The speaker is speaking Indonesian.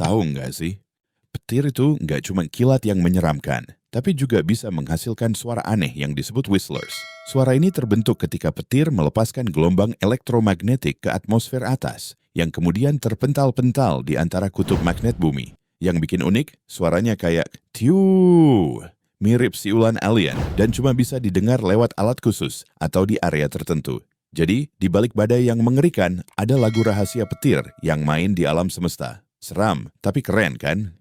tahu nggak sih? Petir itu nggak cuma kilat yang menyeramkan, tapi juga bisa menghasilkan suara aneh yang disebut whistlers. Suara ini terbentuk ketika petir melepaskan gelombang elektromagnetik ke atmosfer atas, yang kemudian terpental-pental di antara kutub magnet bumi. Yang bikin unik, suaranya kayak tiu, mirip siulan alien, dan cuma bisa didengar lewat alat khusus atau di area tertentu. Jadi, di balik badai yang mengerikan, ada lagu rahasia petir yang main di alam semesta. Seram, tapi keren kan?